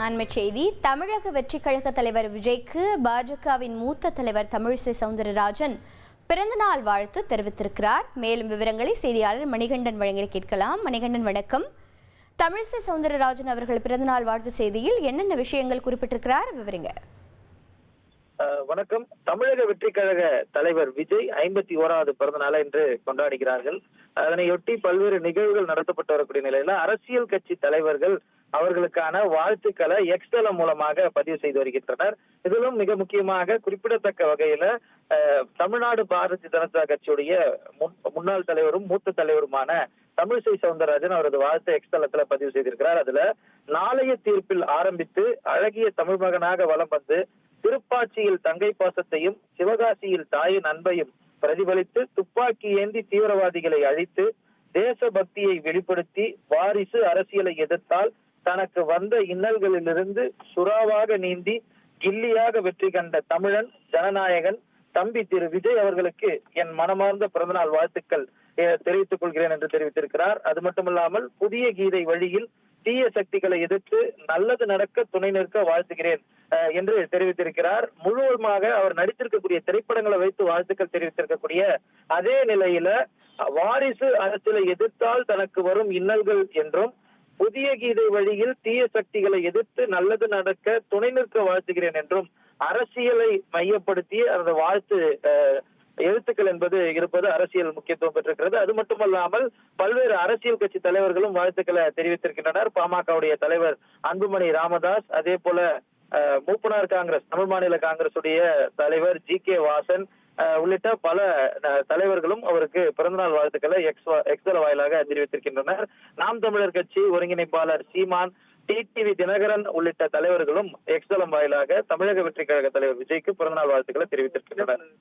அண்மைச் செய்தி. தமிழக வெற்றிக் கழக தலைவர் விஜய்க்கு பாஜகவின் மூத்த தலைவர் தமிழிசை சவுந்தரராஜன் பிறந்தநாள் வாழ்த்து தெரிவித்திருக்கிறார். மேலும் விவரங்களை செய்தியாளர் மணிகண்டன் வழங்கி கேட்கலாம். மணிகண்டன், வணக்கம். தமிழிசை சவுந்தரராஜன் அவர்கள் பிறந்தநாள் வாழ்த்து செய்தியில் என்னென்ன விஷயங்கள் குறிப்பிட்டிருக்கிறார், விவரிங்க. வணக்கம். தமிழக வெற்றி கழக தலைவர் விஜய் 51வது பிறந்த நாளை இன்று கொண்டாடுகிறார்கள். அதனையொட்டி பல்வேறு நிகழ்வுகள் நடத்தப்பட்டு வரக்கூடிய நிலையில அரசியல் கட்சி தலைவர்கள் அவர்களுக்கான வாழ்த்துக்களை எக்ஸ் தளம் மூலமாக பதிவு செய்து வருகின்றனர். இதிலும் மிக முக்கியமாக குறிப்பிடத்தக்க வகையில தமிழ்நாடு பாரதிய ஜனதா கட்சியுடைய முன்னாள் தலைவரும் மூத்த தலைவருமான தமிழிசை சவுந்தரராஜன் அவரது வாழ்த்து எக்ஸ் தளத்துல பதிவு செய்திருக்கிறார். அதுல நாளைய தீர்ப்பில் ஆரம்பித்து அழகிய தமிழ் மகனாக வலம் வந்து திருப்பாச்சியில் தங்கை பாசத்தையும் சிவகாசியில் தாயின் அன்பையும் பிரதிபலித்து துப்பாக்கி ஏந்தி தீவிரவாதிகளை அழித்து தேசபக்தியை வெளிப்படுத்தி வாரிசு அரசியலை எதிர்த்தால் தனக்கு வந்த இன்னல்களிலிருந்து சுறாவாக நீந்தி கில்லியாக வெற்றி கண்ட தமிழன் ஜனநாயகன் தம்பி திரு விஜய் அவர்களுக்கு என் மனமார்ந்த பிறந்தநாள் வாழ்த்துக்கள் தெரிவித்துக் கொள்கிறேன் என்று தெரிவித்திருக்கிறார். அது மட்டுமல்லாமல் புதிய கீதை வழியில் தீய சக்திகளை எதிர்த்து நல்லது நடக்க துணை நிற்க வாழ்த்துகிறேன் என்று தெரிவித்திருக்கிறார். முழுவதுமாக அவர் நடித்திருக்கக்கூடிய திரைப்படங்களை வைத்து வாழ்த்துக்கள் தெரிவித்திருக்கக்கூடிய அதே நிலையில வாரிசு அரசியலை எதிர்த்தால் தனக்கு வரும் இன்னல்கள் என்றும் புதிய கீதை வழியில் தீய சக்திகளை எதிர்த்து நல்லது நடக்க துணை நிற்க வாழ்த்துகிறேன் என்றும் அரசியலை மையப்படுத்தி அந்த வாழ்த்து எழுத்துக்கள் என்பது இருப்பது அரசியல் முக்கியத்துவம் பெற்றிருக்கிறது. அது மட்டுமல்லாமல் பல்வேறு அரசியல் கட்சி தலைவர்களும் வாழ்த்துக்களை தெரிவித்திருக்கின்றனர். பாமகவுடைய தலைவர் அன்புமணி ராமதாஸ், அதே போல மூப்பனார் காங்கிரஸ் தமிழ் மாநில காங்கிரஸ் உடைய தலைவர் ஜி.கே. வாசன் உள்ளிட்ட பல தலைவர்களும் அவருக்கு பிறந்தநாள் வாழ்த்துக்களை எக்ஸ்தல வாயிலாக தெரிவித்திருக்கின்றனர். நாம் தமிழர் கட்சி ஒருங்கிணைப்பாளர் சீமான், டிடிவி தினகரன் உள்ளிட்ட தலைவர்களும் எக்ஸ்தலம் வாயிலாக தமிழக வெற்றி கழக தலைவர் விஜய்க்கு பிறந்தநாள் வாழ்த்துக்களை தெரிவித்திருக்கின்றனர்.